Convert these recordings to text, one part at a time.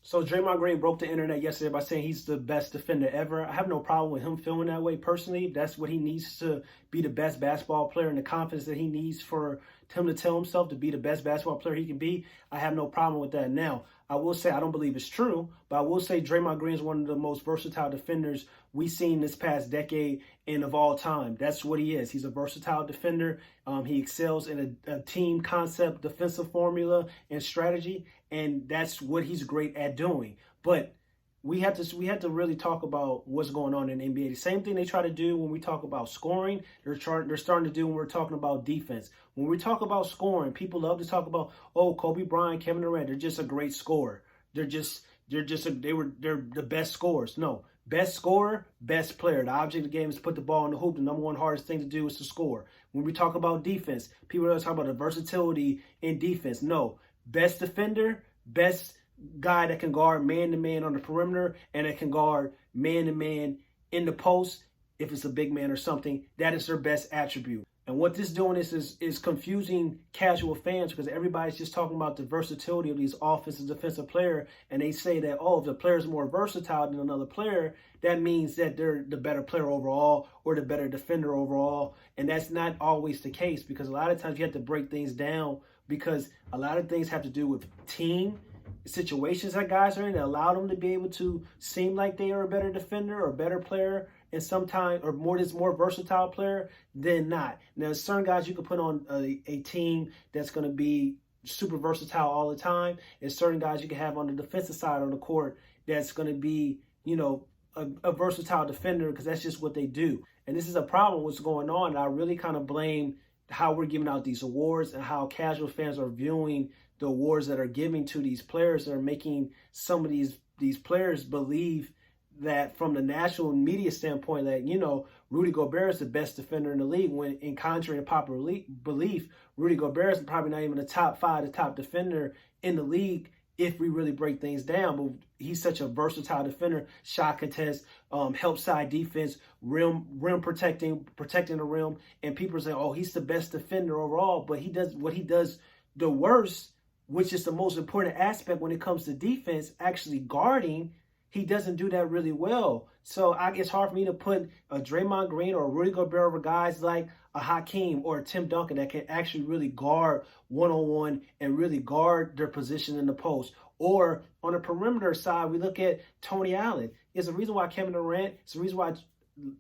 So Draymond Green broke the internet yesterday by saying he's the best defender ever. I have no problem with him feeling that way personally. That's what he needs to be the best basketball player and the confidence that he needs for him to tell himself to be the best basketball player he can be. I have no problem with that. Now, I will say I don't believe it's true, but I will say Draymond Green is one of the most versatile defenders we've seen this past decade and of all time. That's what he is. He's a versatile defender. He excels in a team concept, defensive formula, and strategy, and that's what he's great at doing. But we have to really talk about what's going on in the NBA. The same thing they try to do when we talk about scoring, they're starting to do when we're talking about defense. When we talk about scoring, people love to talk about, oh, Kobe Bryant, Kevin Durant, they're just a great scorer. They're the best scorers. No, best scorer, best player. The object of the game is to put the ball in the hoop. The number one hardest thing to do is to score. When we talk about defense, people always talk about the versatility in defense. No, best defender, best guy that can guard man-to-man on the perimeter and that can guard man-to-man in the post if it's a big man or something. That is their best attribute. And what this doing is confusing casual fans because everybody's just talking about the versatility of these offensive defensive player, and they say that, oh, if the player is more versatile than another player, that means that they're the better player overall or the better defender overall. And that's not always the case because a lot of times you have to break things down because a lot of things have to do with team situations that guys are in that allow them to be able to seem like they are a better defender or a better player and sometimes or more versatile player than not. Now, certain guys you can put on a team that's going to be super versatile all the time, and certain guys you can have on the defensive side of the court that's going to be, a versatile defender because that's just what they do. And this is a problem what's going on. And I really kind of blame how we're giving out these awards and how casual fans are viewing the awards that are giving to these players that are making some of these players believe that from the national media standpoint that, Rudy Gobert is the best defender in the league when in contrary to popular belief, Rudy Gobert is probably not even the top defender in the league if we really break things down. But he's such a versatile defender, shot contest, help side defense, rim protecting the rim. And people say, oh, he's the best defender overall. But he does what he does the worst, which is the most important aspect when it comes to defense, actually guarding. He doesn't do that really well. So it's hard for me to put a Draymond Green or a Rudy Gobert over guys like a Hakeem or a Tim Duncan that can actually really guard one-on-one and really guard their position in the post. Or on the perimeter side, we look at Tony Allen. It's the reason why Kevin Durant, it's the reason why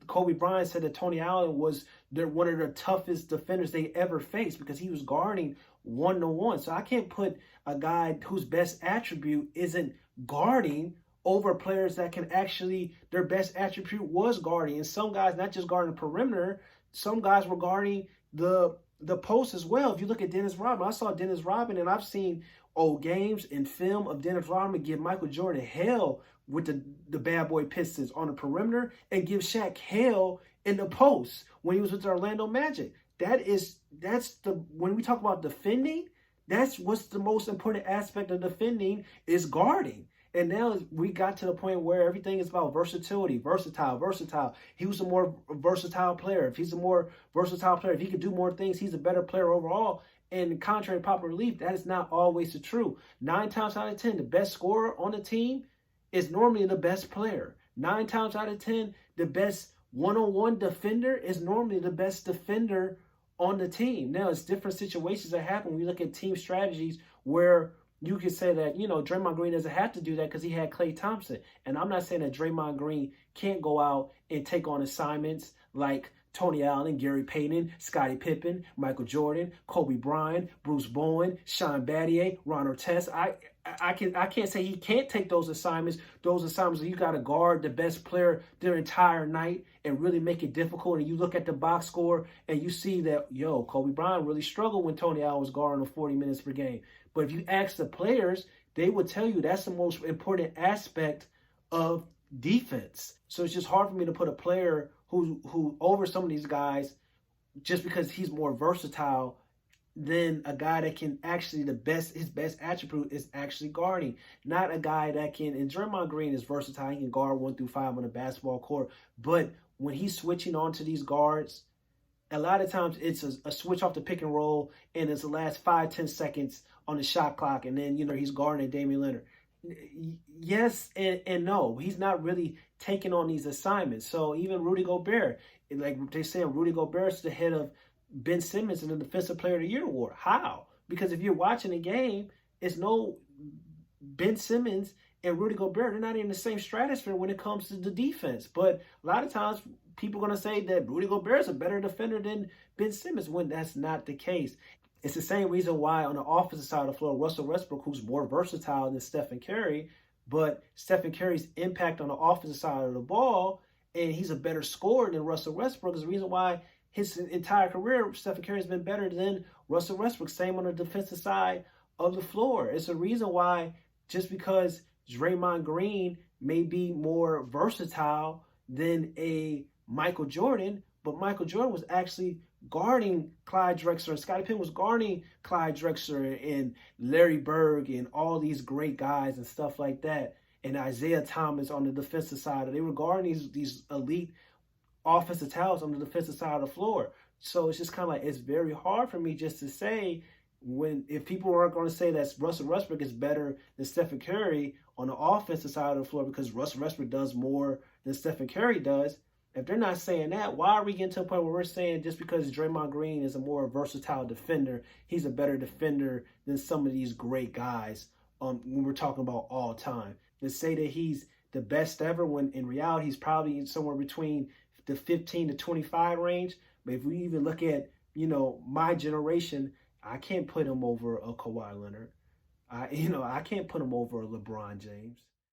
Kobe Bryant said that Tony Allen was one of the toughest defenders they ever faced because he was guarding one-on-one. So I can't put a guy whose best attribute isn't guarding over players that can actually, their best attribute was guarding. And some guys, not just guarding the perimeter, some guys were guarding the post as well. If you look at Dennis Rodman, I saw Dennis Rodman and I've seen old games and film of Dennis Rodman give Michael Jordan hell with the bad boy Pistons on the perimeter and give Shaq hell in the post when he was with the Orlando Magic. When we talk about defending, that's what's the most important aspect of defending is guarding. And now we got to the point where everything is about versatility, versatile. He was a more versatile player. If he's a more versatile player, if he could do more things, he's a better player overall. And contrary to popular belief, that is not always the truth. 9 times out of 10, the best scorer on the team is normally the best player. 9 times out of 10, the best one-on-one defender is normally the best defender on the team. Now, it's different situations that happen when we look at team strategies where you could say that, Draymond Green doesn't have to do that because he had Klay Thompson. And I'm not saying that Draymond Green can't go out and take on assignments like Tony Allen, Gary Payton, Scottie Pippen, Michael Jordan, Kobe Bryant, Bruce Bowen, Sean Battier, Ron Artest. I can't say he can't take those assignments. Those assignments you got to guard the best player their entire night and really make it difficult. And you look at the box score and you see that, Kobe Bryant really struggled when Tony Allen was guarding him 40 minutes per game. But if you ask the players, they would tell you that's the most important aspect of defense. So it's just hard for me to put a player who over some of these guys just because he's more versatile than a guy that can actually his best attribute is actually guarding. Not a guy that can, and Draymond Green is versatile. He can guard 1 through 5 on a basketball court. But when he's switching on to these guards, a lot of times it's a switch off the pick and roll, and it's the last 5-10 seconds on the shot clock, and then he's guarding Damian Lillard. Yes and no. He's not really taking on these assignments. So even Rudy Gobert, like they say, Rudy Gobert's the head of Ben Simmons in the Defensive Player of the Year award. How? Because if you're watching a game, it's no Ben Simmons and Rudy Gobert. They're not in the same stratosphere when it comes to the defense. But a lot of times people are going to say that Rudy Gobert is a better defender than Ben Simmons when that's not the case. It's the same reason why on the offensive side of the floor, Russell Westbrook, who's more versatile than Stephen Curry, but Stephen Curry's impact on the offensive side of the ball, and he's a better scorer than Russell Westbrook, is the reason why his entire career, Stephen Curry has been better than Russell Westbrook. Same on the defensive side of the floor. It's a reason why just because Draymond Green may be more versatile than a Michael Jordan, but Michael Jordan was actually guarding Clyde Drexler. Scottie Pippen was guarding Clyde Drexler and Larry Bird and all these great guys and stuff like that. And Isaiah Thomas on the defensive side. They were guarding these elite offensive talents on the defensive side of the floor. So it's just kind of like, it's very hard for me just to say, if people are going to say that Russell Westbrook is better than Stephen Curry on the offensive side of the floor because Russell Westbrook does more than Stephen Curry does, if they're not saying that, why are we getting to a point where we're saying just because Draymond Green is a more versatile defender, he's a better defender than some of these great guys when we're talking about all time? To say that he's the best ever when in reality he's probably somewhere between the 15 to 25 range. But if we even look at, my generation, I can't put him over a Kawhi Leonard. I can't put him over a LeBron James.